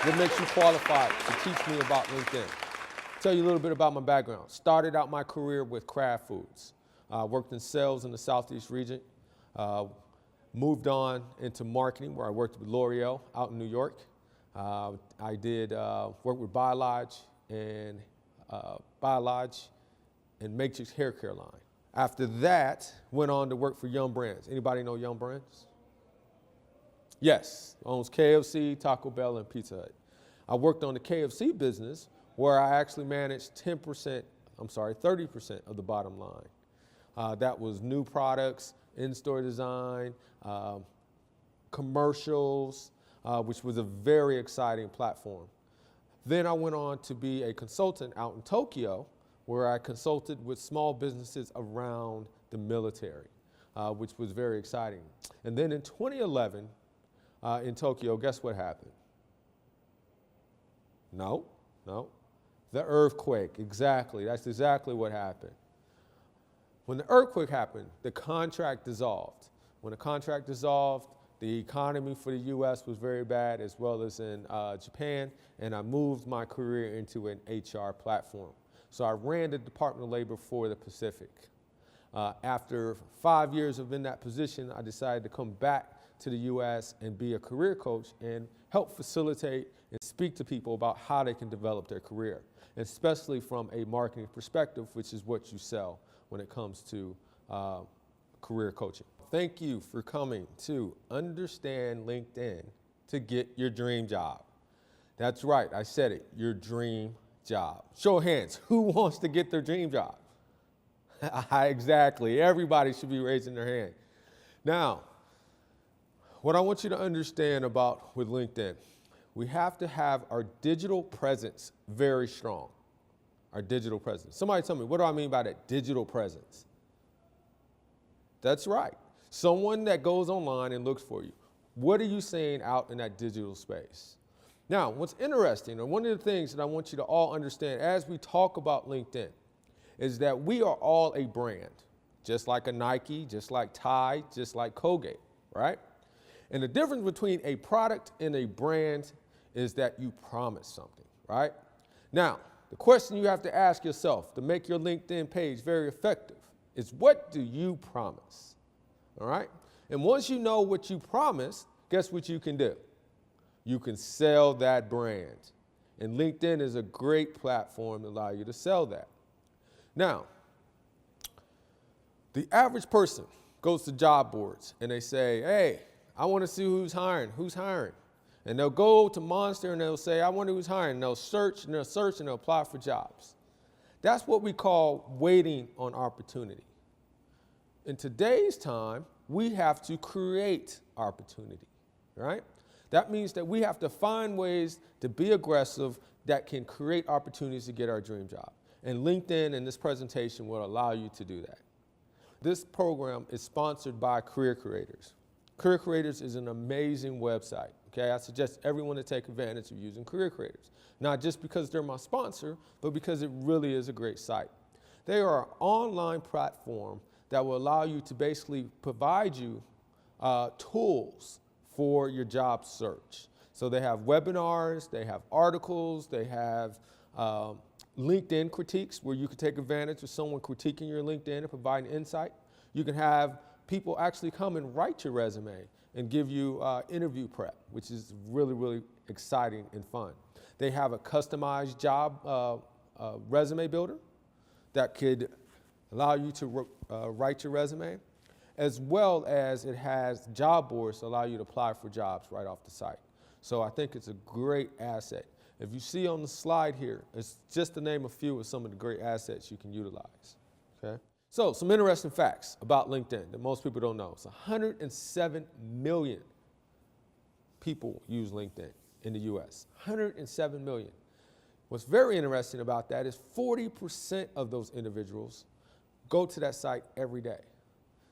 What makes you qualified to teach me about LinkedIn? Tell you a little bit about my background. Started out my career with Kraft Foods. Worked in sales in the Southeast region. Moved on into marketing where I worked with L'Oreal out in New York. I did work with Biolodge and Matrix Hair Care line. After that, went on to work for Yum Brands. Anybody know Yum Brands? Yes, owns KFC, Taco Bell, and Pizza Hut. I worked on the KFC business where I actually managed 30% of the bottom line. That was new products, in-store design, commercials, which was a very exciting platform. Then I went on to be a consultant out in Tokyo, where I consulted with small businesses around the military, which was very exciting. And then in 2011, in Tokyo, guess what happened? No. The earthquake, exactly. That's exactly what happened. When the earthquake happened, the contract dissolved. When the contract dissolved, the economy for the U.S. was very bad, as well as in Japan, and I moved my career into an HR platform. So I ran the Department of Labor for the Pacific. After 5 years of in that position, I decided to come back to the U.S. and be a career coach and help facilitate and speak to people about how they can develop their career, especially from a marketing perspective, which is what you sell when it comes to career coaching. Thank you for coming to Understand LinkedIn to get your dream job. That's right, I said it, your dream job. Show of hands, who wants to get their dream job? Exactly, everybody should be raising their hand. Now, what I want you to understand about with LinkedIn, we have to have our digital presence very strong. Our digital presence. Somebody tell me, what do I mean by that, digital presence? That's right. Someone that goes online and looks for you. What are you saying out in that digital space? Now, what's interesting, and one of the things that I want you to all understand as we talk about LinkedIn, is that we are all a brand, just like a Nike, just like Tide, just like Colgate, right? And the difference between a product and a brand is that you promise something, right? Now, the question you have to ask yourself to make your LinkedIn page very effective is, what do you promise? All right? And once you know what you promise, guess what you can do? You can sell that brand. And LinkedIn is a great platform to allow you to sell that. Now, the average person goes to job boards and they say, hey, I want to see who's hiring. And they'll go to Monster and they'll say, I wonder who's hiring. And they'll search and they'll apply for jobs. That's what we call waiting on opportunity. In today's time, we have to create opportunity, right? That means that we have to find ways to be aggressive that can create opportunities to get our dream job. And LinkedIn and this presentation will allow you to do that. This program is sponsored by Career Creators. Career Creators is an amazing website. Okay, I suggest everyone to take advantage of using Career Creators. Not just because they're my sponsor, but because it really is a great site. They are an online platform that will allow you to basically provide you tools for your job search. So they have webinars, they have articles, they have LinkedIn critiques where you can take advantage of someone critiquing your LinkedIn and provide insight. You can have people actually come and write your resume and give you interview prep, which is really, really exciting and fun. They have a customized job resume builder that could allow you to write your resume, as well as it has job boards to allow you to apply for jobs right off the site. So I think it's a great asset. If you see on the slide here, it's just to name a few of some of the great assets you can utilize, okay? So some interesting facts about LinkedIn that most people don't know. It's 107 million people use LinkedIn in the US, 107 million. What's very interesting about that is 40% of those individuals go to that site every day.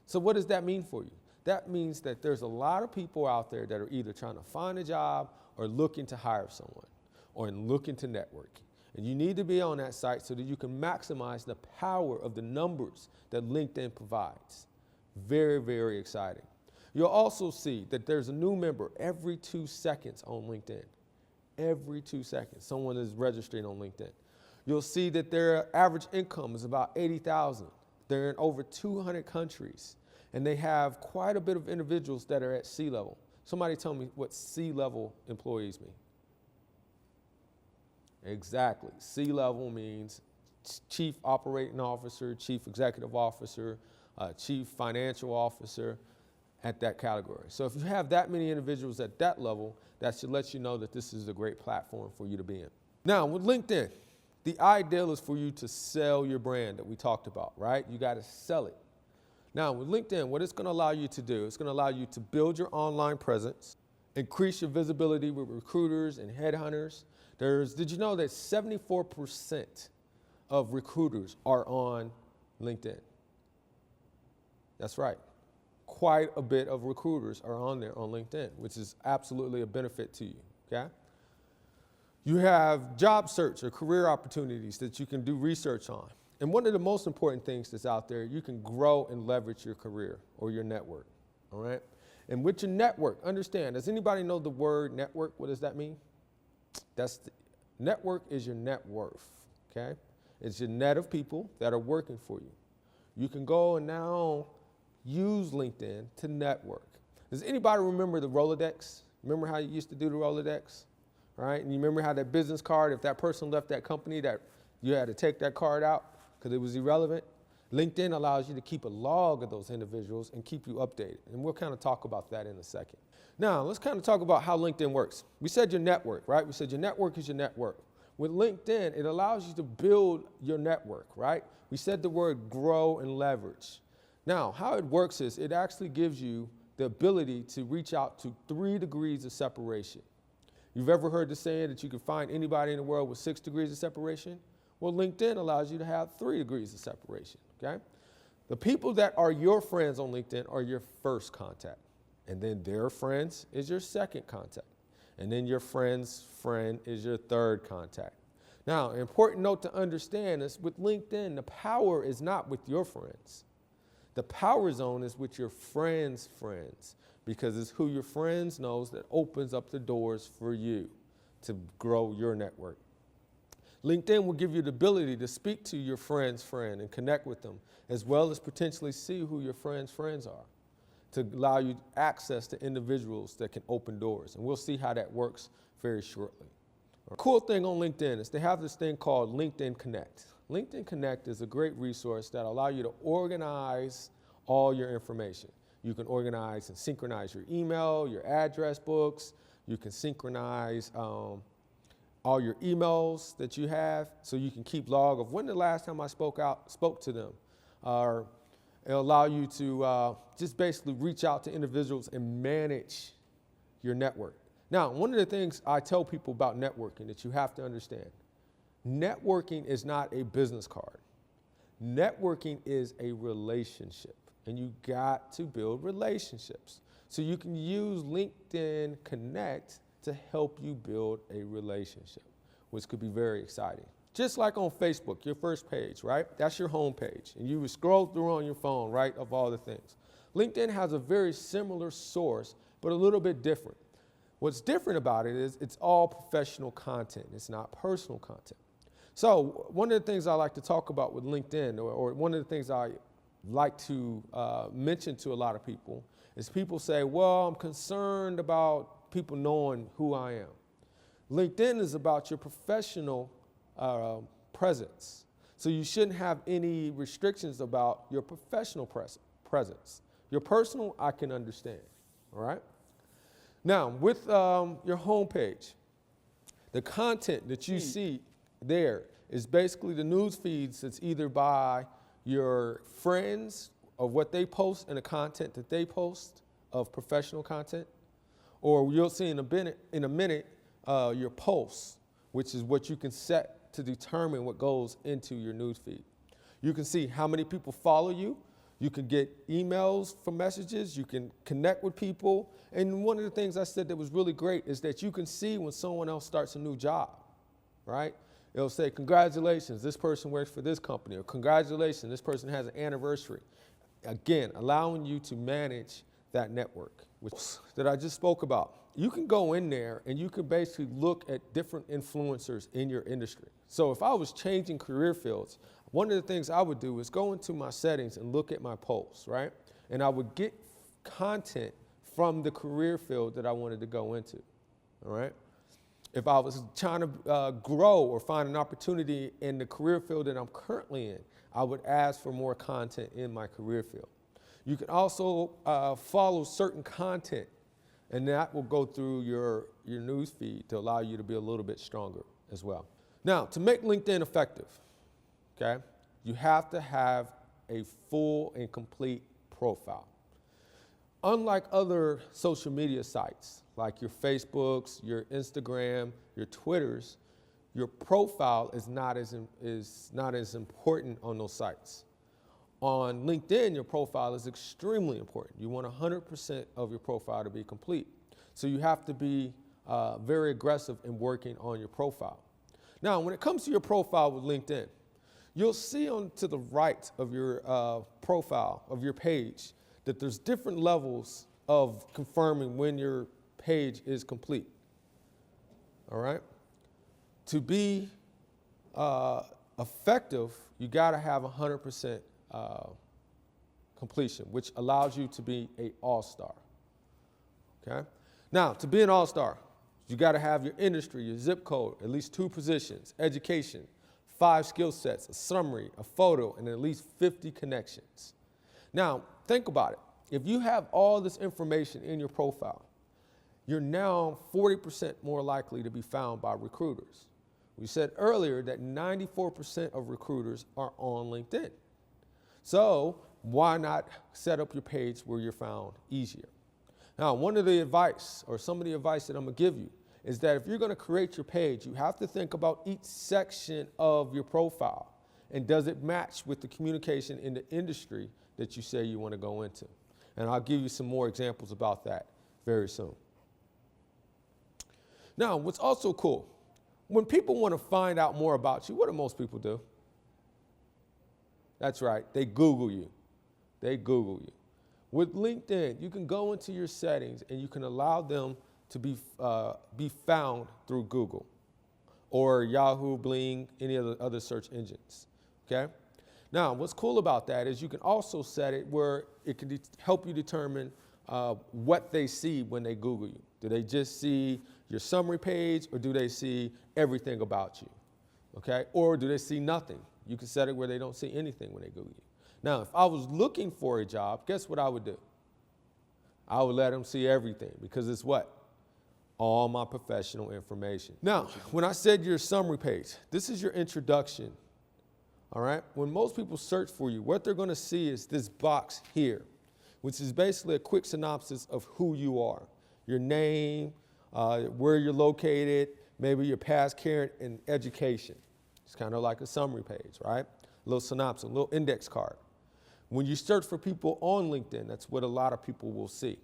So what does that mean for you? That means that there's a lot of people out there that are either trying to find a job or looking to hire someone or looking to network. And you need to be on that site so that you can maximize the power of the numbers that LinkedIn provides. Very, very exciting. You'll also see that there's a new member every 2 seconds on LinkedIn. every 2 seconds, someone is registering on LinkedIn. You'll see that their average income is about $80,000. They're in over 200 countries, and they have quite a bit of individuals that are at C-level. Somebody tell me what C-level employees mean. Exactly. C-level means chief operating officer, chief executive officer, chief financial officer at that category. So if you have that many individuals at that level, that should let you know that this is a great platform for you to be in. Now, with LinkedIn, the ideal is for you to sell your brand that we talked about, right? You got to sell it. Now, with LinkedIn, what it's going to allow you to do, it's going to allow you to build your online presence, increase your visibility with recruiters and headhunters. Did you know that 74% of recruiters are on LinkedIn? That's right. Quite a bit of recruiters are on there on LinkedIn, which is absolutely a benefit to you, okay? You have job search or career opportunities that you can do research on. And one of the most important things that's out there, you can grow and leverage your career or your network, all right? And with your network, understand, does anybody know the word network? What does that mean? Network is your net worth, okay? It's your net of people that are working for you. You can go and now use LinkedIn to network. Does anybody remember the Rolodex? Remember how you used to do the Rolodex? Right? And you remember how that business card, if that person left that company, that you had to take that card out because it was irrelevant? LinkedIn allows you to keep a log of those individuals and keep you updated. And we'll kind of talk about that in a second. Now, let's kind of talk about how LinkedIn works. We said your network, right? We said your network is your network. With LinkedIn, it allows you to build your network, right? We said the word grow and leverage. Now, how it works is it actually gives you the ability to reach out to 3 degrees of separation. You've ever heard the saying that you can find anybody in the world with 6 degrees of separation? Well, LinkedIn allows you to have 3 degrees of separation, okay? The people that are your friends on LinkedIn are your first contact. And then their friends is your second contact. And then your friend's friend is your third contact. Now, an important note to understand is with LinkedIn, the power is not with your friends. The power zone is with your friends' friends, because it's who your friends knows that opens up the doors for you to grow your network. LinkedIn will give you the ability to speak to your friend's friend and connect with them, as well as potentially see who your friend's friends are, to allow you access to individuals that can open doors. And we'll see how that works very shortly. A cool thing on LinkedIn is they have this thing called LinkedIn Connect. LinkedIn Connect is a great resource that allows you to organize all your information. You can organize and synchronize your email, your address books. You can synchronize all your emails that you have, so you can keep log of when the last time I spoke to them. Or it'll allow you to just basically reach out to individuals and manage your network. Now, one of the things I tell people about networking that you have to understand, networking is not a business card. Networking is a relationship, and you got to build relationships. So you can use LinkedIn Connect to help you build a relationship, which could be very exciting. Just like on Facebook, your first page, right? That's your home page, and you would scroll through on your phone, right, of all the things. LinkedIn has a very similar source, but a little bit different. What's different about it is it's all professional content. It's not personal content. So one of the things I like to talk about with LinkedIn, or one of the things I like to mention to a lot of people, is people say, well, I'm concerned about people knowing who I am. LinkedIn is about your professional presence. So you shouldn't have any restrictions about your professional presence. Your personal, I can understand, all right? Now, with your homepage, the content that you see there is basically the news feeds that's either by your friends of what they post and the content that they post of professional content, or you'll see in a minute your posts, which is what you can set to determine what goes into your news feed. You can see how many people follow you. You can get emails from messages. You can connect with people. And one of the things I said that was really great is that you can see when someone else starts a new job, right? It'll say, congratulations, this person works for this company, or congratulations, this person has an anniversary. Again, allowing you to manage that network, which that I just spoke about. you can go in there and you can basically look at different influencers in your industry. So if I was changing career fields, one of the things I would do is go into my settings and look at my posts, right? And I would get content from the career field that I wanted to go into, all right? If I was trying to grow or find an opportunity in the career field that I'm currently in, I would ask for more content in my career field. You can also follow certain content, and that will go through your news feed to allow you to be a little bit stronger as well. Now, to make LinkedIn effective, okay, you have to have a full and complete profile. Unlike other social media sites, like your Facebooks, your Instagram, your Twitters, your profile is not as important on those sites. On LinkedIn, your profile is extremely important. You want 100% of your profile to be complete. So you have to be very aggressive in working on your profile. Now, when it comes to your profile with LinkedIn, you'll see on to the right of your profile, of your page, that there's different levels of confirming when your page is complete, all right? To be effective, you gotta have 100% completion, which allows you to be an all-star, okay? Now, to be an all-star, you gotta have your industry, your zip code, at least 2 positions, education, 5 skill sets, a summary, a photo, and at least 50 connections. Now, think about it. If you have all this information in your profile, you're now 40% more likely to be found by recruiters. We said earlier that 94% of recruiters are on LinkedIn. So why not set up your page where you're found easier? Now, one of the advice, or some of the advice that I'm gonna give you, is that if you're gonna create your page, you have to think about each section of your profile. And does it match with the communication in the industry that you say you wanna go into? And I'll give you some more examples about that very soon. Now, what's also cool, when people wanna find out more about you, what do most people do? That's right, they Google you. They Google you. With LinkedIn, you can go into your settings and you can allow them to be found through Google or Yahoo, Bing, any of the other search engines, okay? Now, what's cool about that is you can also set it where it can help you determine what they see when they Google you. Do they just see your summary page, or do they see everything about you, okay? Or do they see nothing? You can set it where they don't see anything when they Google you. Now, if I was looking for a job, guess what I would do? I would let them see everything, because it's what? All my professional information. Now, when I said your summary page, this is your introduction, all right? When most people search for you, what they're gonna see is this box here, which is basically a quick synopsis of who you are. Your name, where you're located, maybe your past career and education. It's kind of like a summary page, right? A little synopsis, a little index card. When you search for people on LinkedIn, that's what a lot of people will see,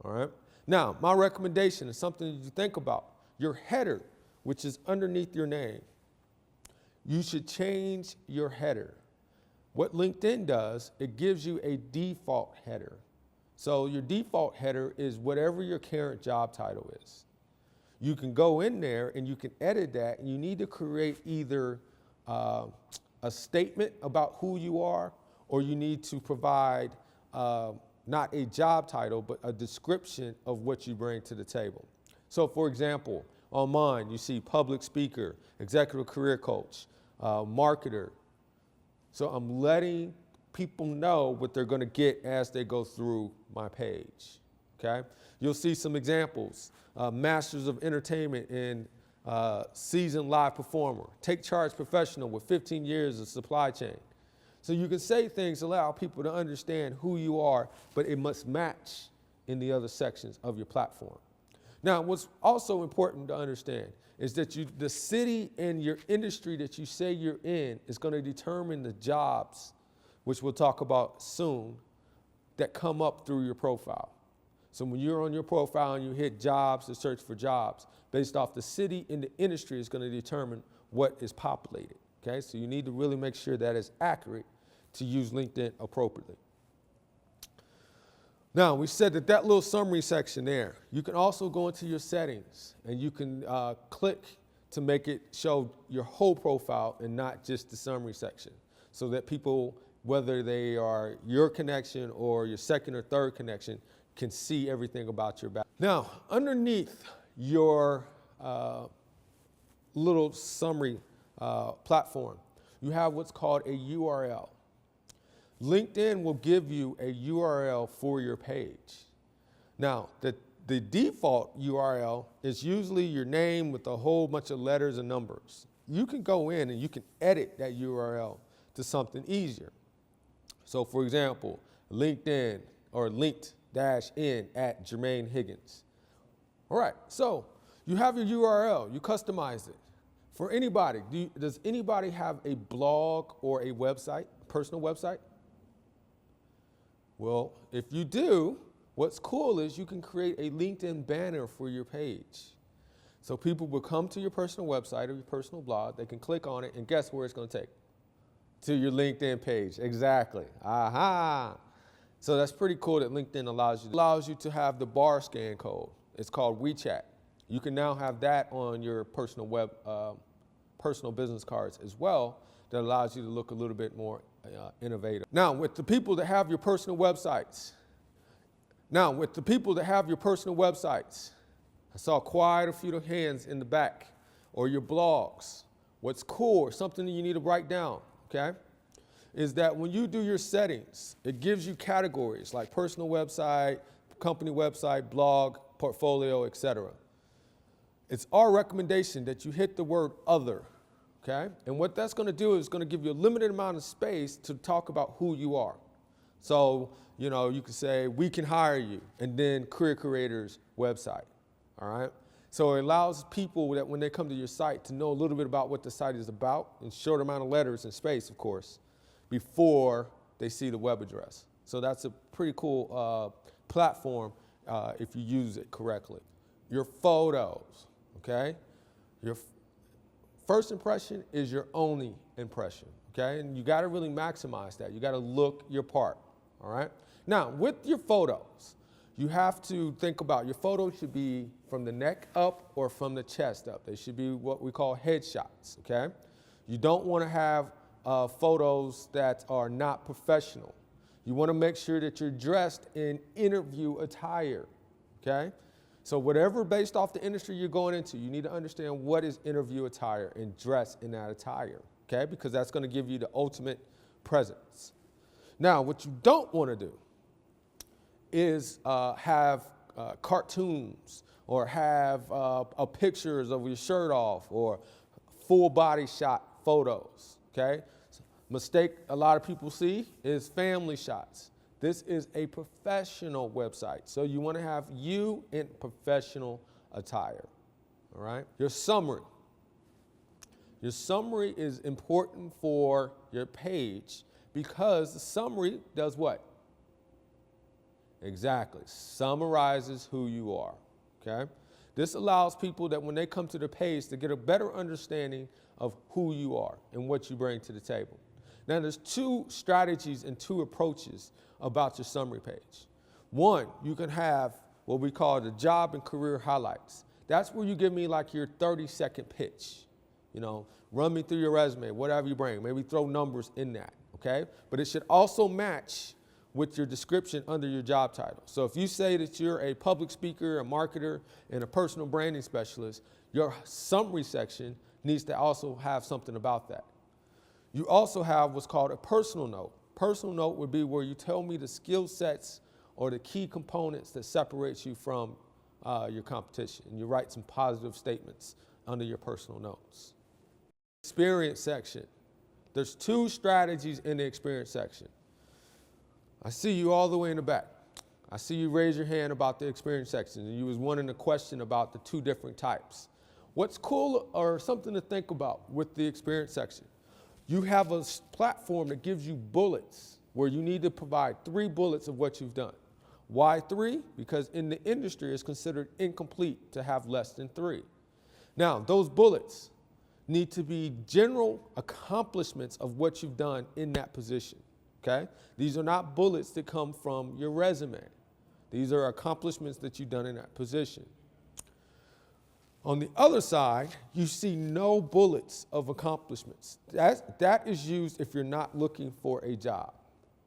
all right? Now, my recommendation is something that you think about. Your header, which is underneath your name, you should change your header. What LinkedIn does, it gives you a default header. So your default header is whatever your current job title is. You can go in there and you can edit that, and you need to create either a statement about who you are, or you need to provide not a job title, but a description of what you bring to the table. So for example, on mine, you see public speaker, executive career coach, marketer. So I'm letting people know what they're gonna get as they go through my page, okay? You'll see some examples. Masters of Entertainment in seasoned live performer, take charge professional with 15 years of supply chain. So you can say things, allow people to understand who you are, but it must match in the other sections of your platform. Now, what's also important to understand is that the city and your industry that you say you're in is going to determine the jobs, which we'll talk about soon, that come up through your profile. So when you're on your profile and you hit jobs to search for jobs, based off the city and the industry is going to determine what is populated, okay? So you need to really make sure that it's accurate to use LinkedIn appropriately. Now, we said that little summary section there, you can also go into your settings and you can click to make it show your whole profile and not just the summary section, so that people, whether they are your connection or your second or third connection, can see everything about your back. Now, underneath your little summary platform, you have what's called a URL. LinkedIn will give you a URL for your page. Now, the default URL is usually your name with a whole bunch of letters and numbers. You can go in and you can edit that URL to something easier. So for example, LinkedIn or linked-in at Jermaine Higgins. All right, so you have your URL, you customize it. For anybody, does anybody have a blog or a website, personal website? Well, if you do, what's cool is you can create a LinkedIn banner for your page. So people will come to your personal website or your personal blog, they can click on it, and guess where it's going to take? To your LinkedIn page. Exactly. Aha. So that's pretty cool that LinkedIn allows you to have the bar scan code. It's called WeChat. You can now have that on your personal business cards as well. That allows you to look a little bit more innovative. Now, with the people that have your personal websites, I saw quite a few hands in the back, or your blogs. What's cool, or something that you need to write down, okay, is that when you do your settings, it gives you categories like personal website, company website, blog, portfolio, etc. It's our recommendation that you hit the word other. Okay? And what that's going to do is going to give you a limited amount of space to talk about who you are. So, you know, you can say, we can hire you, and then Career Creators website. All right? So it allows people that when they come to your site to know a little bit about what the site is about, in short amount of letters and space, of course, before they see the web address. So that's a pretty cool platform if you use it correctly. Your photos, okay? Your first impression is your only impression, okay? And you gotta really maximize that. You gotta look your part, all right? Now, with your photos, you have to think about your photos should be from the neck up or from the chest up. They should be what we call headshots, okay? You don't wanna have photos that are not professional. You wanna make sure that you're dressed in interview attire, okay? So whatever based off the industry you're going into, you need to understand what is interview attire and dress in that attire, okay? Because that's gonna give you the ultimate presence. Now, what you don't wanna do is have cartoons or have pictures of your shirt off or full body shot photos, okay? Mistake a lot of people see is family shots. This is a professional website, so you want to have you in professional attire, all right? Your summary. Your summary is important for your page because the summary does what? Exactly, summarizes who you are, okay? This allows people that when they come to the page to get a better understanding of who you are and what you bring to the table. Now, there's two strategies and two approaches about your summary page. One, you can have what we call the job and career highlights. That's where you give me like your 30-second pitch. You know, run me through your resume, whatever you bring. Maybe throw numbers in that, okay? But it should also match with your description under your job title. So if you say that you're a public speaker, a marketer, and a personal branding specialist, your summary section needs to also have something about that. You also have what's called a personal note. Personal note would be where you tell me the skill sets or the key components that separate you from your competition. And you write some positive statements under your personal notes. Experience section. There's two strategies in the experience section. I see you all the way in the back. I see you raise your hand about the experience section, and you was wanting a question about the two different types. What's cool or something to think about with the experience section? You have a platform that gives you bullets where you need to provide 3 bullets of what you've done. Why 3? Because in the industry, it's considered incomplete to have less than 3. Now, those bullets need to be general accomplishments of what you've done in that position, okay? These are not bullets that come from your resume. These are accomplishments that you've done in that position. On the other side, you see no bullets of accomplishments. That is used if you're not looking for a job,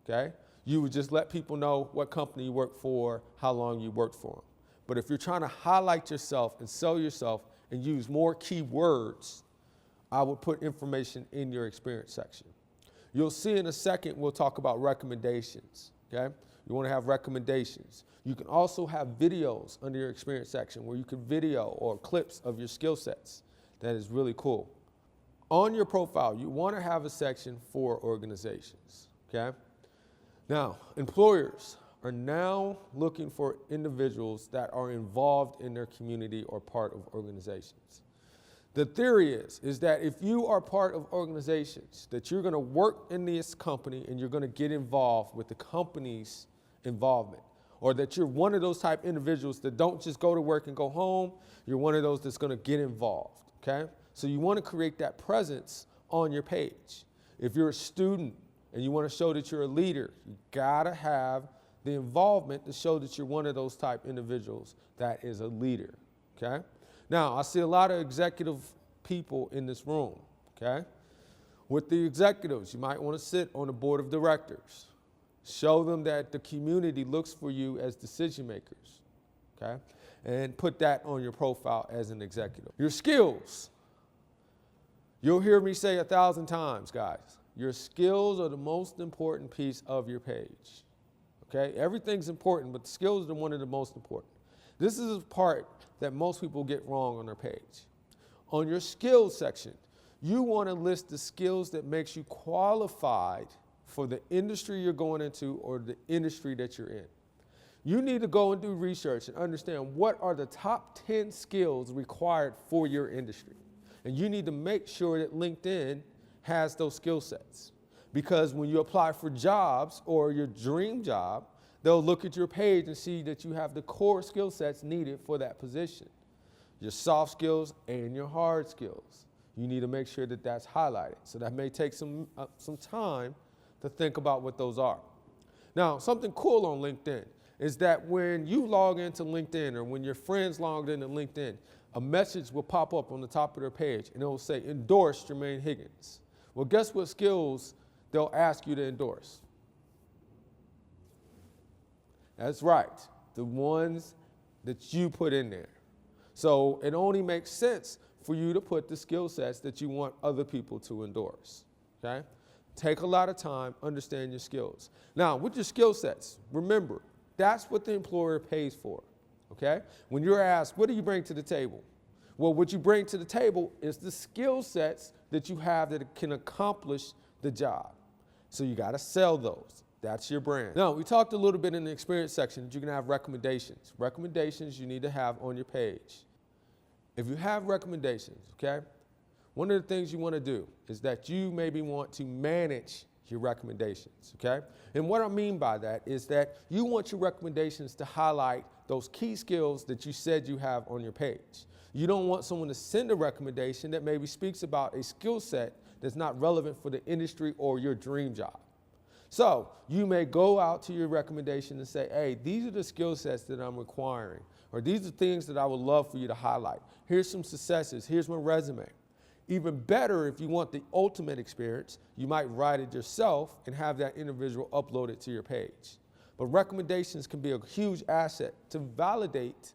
okay? You would just let people know what company you work for, how long you worked for them. But if you're trying to highlight yourself and sell yourself and use more keywords, I would put information in your experience section. You'll see in a second, we'll talk about recommendations, okay? You want to have recommendations. You can also have videos under your experience section where you can video or clips of your skill sets. That is really cool. On your profile, you want to have a section for organizations, okay? Now, employers are now looking for individuals that are involved in their community or part of organizations. The theory is that if you are part of organizations, that you're going to work in this company and you're going to get involved with the company's involvement, or that you're one of those type individuals that don't just go to work and go home, you're one of those that's going to get involved, okay? So you want to create that presence on your page. If you're a student and you want to show that you're a leader, you got to have the involvement to show that you're one of those type individuals that is a leader, okay? Now, I see a lot of executive people in this room, okay? With the executives, you might want to sit on the board of directors. Show them that the community looks for you as decision makers, okay? And put that on your profile as an executive. Your skills. You'll hear me say 1,000 times, guys. Your skills are the most important piece of your page, okay? Everything's important, but the skills are one of the most important. This is a part that most people get wrong on their page. On your skills section, you want to list the skills that makes you qualified for the industry you're going into or the industry that you're in. You need to go and do research and understand what are the top 10 skills required for your industry. And you need to make sure that LinkedIn has those skill sets. Because when you apply for jobs or your dream job, they'll look at your page and see that you have the core skill sets needed for that position. Your soft skills and your hard skills. You need to make sure that that's highlighted. So that may take some time to think about what those are. Now, something cool on LinkedIn is that when you log into LinkedIn or when your friends logged into LinkedIn, a message will pop up on the top of their page and it will say, endorse Jermaine Higgins. Well, guess what skills they'll ask you to endorse? That's right, the ones that you put in there. So it only makes sense for you to put the skill sets that you want other people to endorse, okay? Take a lot of time, understand your skills. Now, with your skill sets, remember, that's what the employer pays for, okay? When you're asked, what do you bring to the table? Well, what you bring to the table is the skill sets that you have that can accomplish the job. So you got to sell those. That's your brand. Now, we talked a little bit in the experience section that you can have recommendations. Recommendations you need to have on your page. If you have recommendations, okay, one of the things you want to do is that you maybe want to manage your recommendations, okay? And what I mean by that is that you want your recommendations to highlight those key skills that you said you have on your page. You don't want someone to send a recommendation that maybe speaks about a skill set that's not relevant for the industry or your dream job. So you may go out to your recommendation and say, hey, these are the skill sets that I'm requiring, or these are things that I would love for you to highlight. Here's some successes, here's my resume. Even better, if you want the ultimate experience, you might write it yourself and have that individual upload it to your page. But recommendations can be a huge asset to validate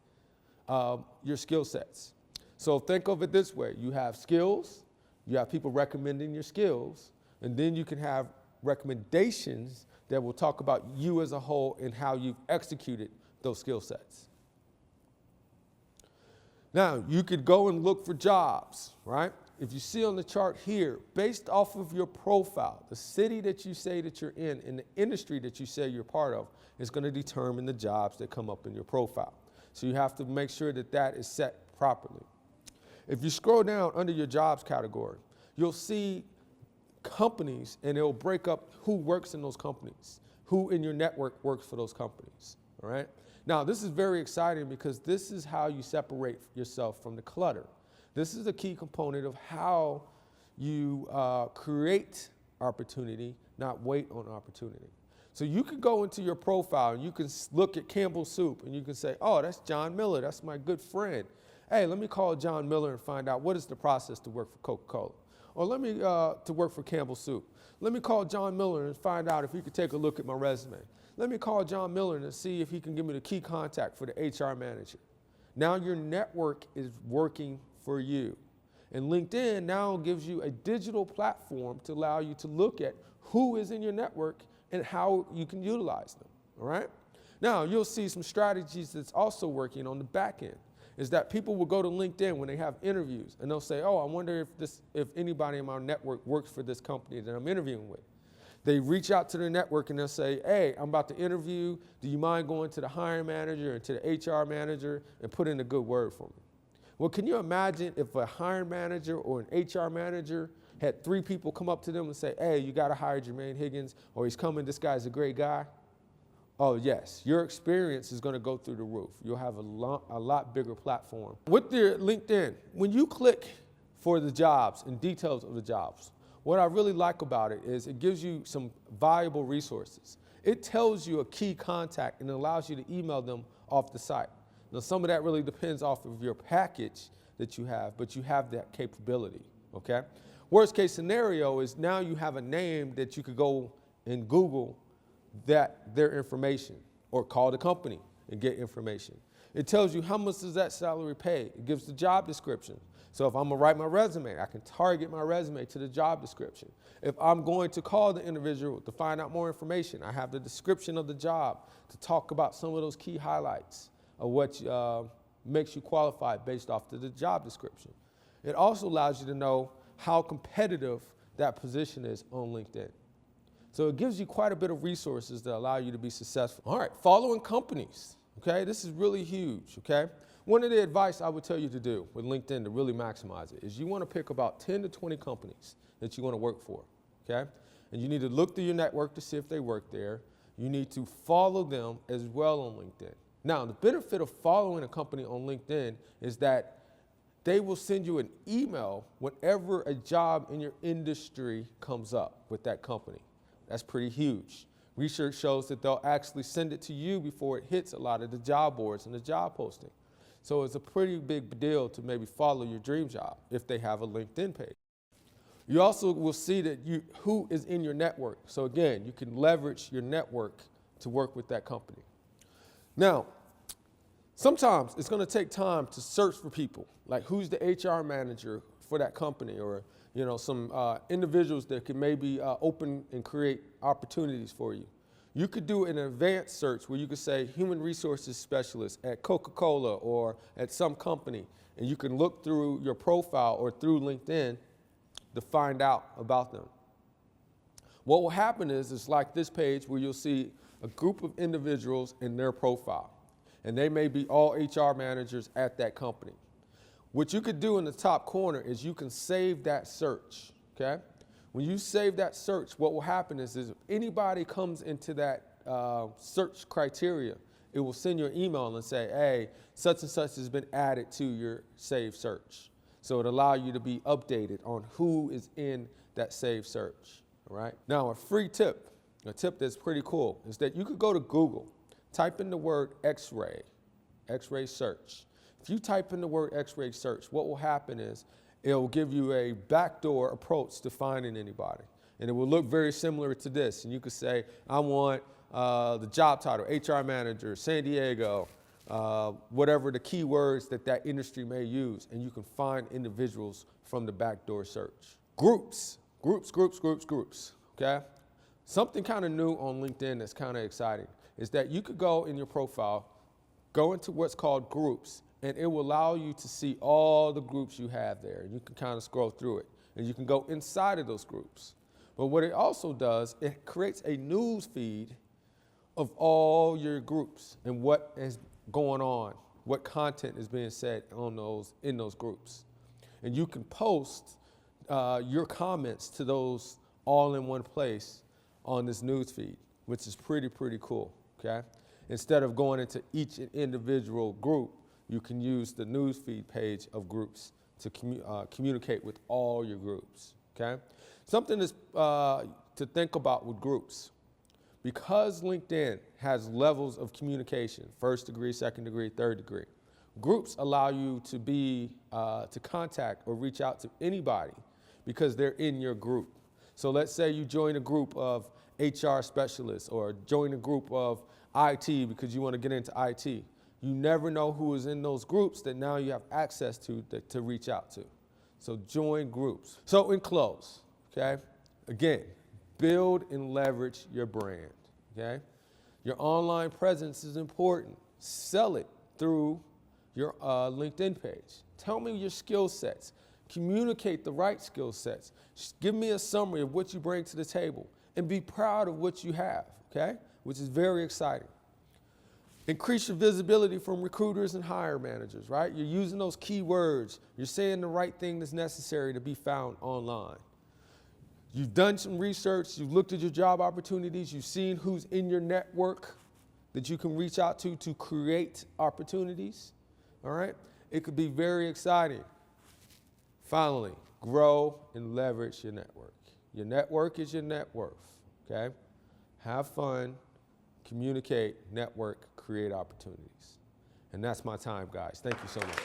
your skill sets. So think of it this way. You have skills, you have people recommending your skills, and then you can have recommendations that will talk about you as a whole and how you've executed those skill sets. Now, you could go and look for jobs, right? If you see on the chart here, based off of your profile, the city that you say that you're in and the industry that you say you're part of is going to determine the jobs that come up in your profile. So you have to make sure that that is set properly. If you scroll down under your jobs category, you'll see companies and it'll break up who works in those companies, who in your network works for those companies, all right? Now, this is very exciting because this is how you separate yourself from the clutter. This is a key component of how you create opportunity, not wait on opportunity. So you can go into your profile and you can look at Campbell's Soup and you can say, oh, that's John Miller. That's my good friend. Hey, let me call John Miller and find out what is the process to work for Coca-Cola. Or let me, to work for Campbell's Soup. Let me call John Miller and find out if he could take a look at my resume. Let me call John Miller and see if he can give me the key contact for the HR manager. Now your network is working for you. And LinkedIn now gives you a digital platform to allow you to look at who is in your network and how you can utilize them, all right? Now, you'll see some strategies that's also working on the back end, is that people will go to LinkedIn when they have interviews, and they'll say, oh, I wonder if anybody in my network works for this company that I'm interviewing with. They reach out to their network and they'll say, hey, I'm about to interview. Do you mind going to the hiring manager and to the HR manager and put in a good word for me? Well, can you imagine if a hiring manager or an HR manager had 3 people come up to them and say, hey, you got to hire Jermaine Higgins, or he's coming, this guy's a great guy? Oh, yes, your experience is going to go through the roof. You'll have a lot bigger platform. With your LinkedIn, when you click for the jobs and details of the jobs, what I really like about it is it gives you some valuable resources. It tells you a key contact and allows you to email them off the site. Now, some of that really depends off of your package that you have, but you have that capability, okay? Worst case scenario is now you have a name that you could go and Google their information or call the company and get information. It tells you how much does that salary pay. It gives the job description. So if I'm gonna write my resume, I can target my resume to the job description. If I'm going to call the individual to find out more information, I have the description of the job to talk about some of those key highlights of what makes you qualified based off of the job description. It also allows you to know how competitive that position is on LinkedIn. So it gives you quite a bit of resources that allow you to be successful. All right, following companies, okay? This is really huge, okay? One of the advice I would tell you to do with LinkedIn to really maximize it is you want to pick about 10 to 20 companies that you want to work for, okay? And you need to look through your network to see if they work there. You need to follow them as well on LinkedIn. Now, the benefit of following a company on LinkedIn is that they will send you an email whenever a job in your industry comes up with that company. That's pretty huge. Research shows that they'll actually send it to you before it hits a lot of the job boards and the job posting. So it's a pretty big deal to maybe follow your dream job if they have a LinkedIn page. You also will see that who is in your network. So again, you can leverage your network to work with that company. Now, sometimes it's going to take time to search for people, like who's the HR manager for that company, or some individuals that can maybe open and create opportunities for you. You could do an advanced search where you could say human resources specialist at Coca-Cola or at some company, and you can look through your profile or through LinkedIn to find out about them. What will happen is it's like this page where you'll see a group of individuals in their profile, and they may be all HR managers at that company. What you could do in the top corner is you can save that search, okay? When you save that search, what will happen is if anybody comes into that search criteria, it will send you an email and say, hey, such and such has been added to your saved search. So it allows you to be updated on who is in that saved search, all right? Now, a free tip, a tip that's pretty cool, is that you could go to Google, type in the word X-ray search. If you type in the word X-ray search, what will happen is it will give you a backdoor approach to finding anybody. And it will look very similar to this. And you could say, I want the job title, HR manager, San Diego, whatever the keywords that industry may use. And you can find individuals from the backdoor search. Groups, okay? Something kind of new on LinkedIn that's kind of exciting is that you could go in your profile, go into what's called groups, and it will allow you to see all the groups you have there. And you can kind of scroll through it, and you can go inside of those groups. But what it also does, it creates a news feed of all your groups and what is going on, what content is being said in those groups. And you can post your comments to those all in one place on this news feed, which is pretty cool, okay? Instead of going into each individual group, you can use the newsfeed page of groups to communicate with all your groups, okay? Something to think about with groups. because LinkedIn has levels of communication, first degree, second degree, third degree, groups allow you to to contact or reach out to anybody because they're in your group. So let's say you join a group of HR specialists or join a group of IT because you want to get into IT. You never know who is in those groups that now you have access to reach out to. So join groups. So in close, okay, again, build and leverage your brand, okay? Your online presence is important. Sell it through your LinkedIn page. Tell me your skill sets. Communicate the right skill sets. Give me a summary of what you bring to the table and be proud of what you have, okay? Which is very exciting. Increase your visibility from recruiters and hire managers, right? You're using those keywords. You're saying the right thing that's necessary to be found online. You've done some research. You've looked at your job opportunities. You've seen who's in your network that you can reach out to create opportunities, all right? It could be very exciting. Finally, grow and leverage your network. Your network is your net worth, okay? Have fun, communicate, network, create opportunities. And that's my time, guys. Thank you so much.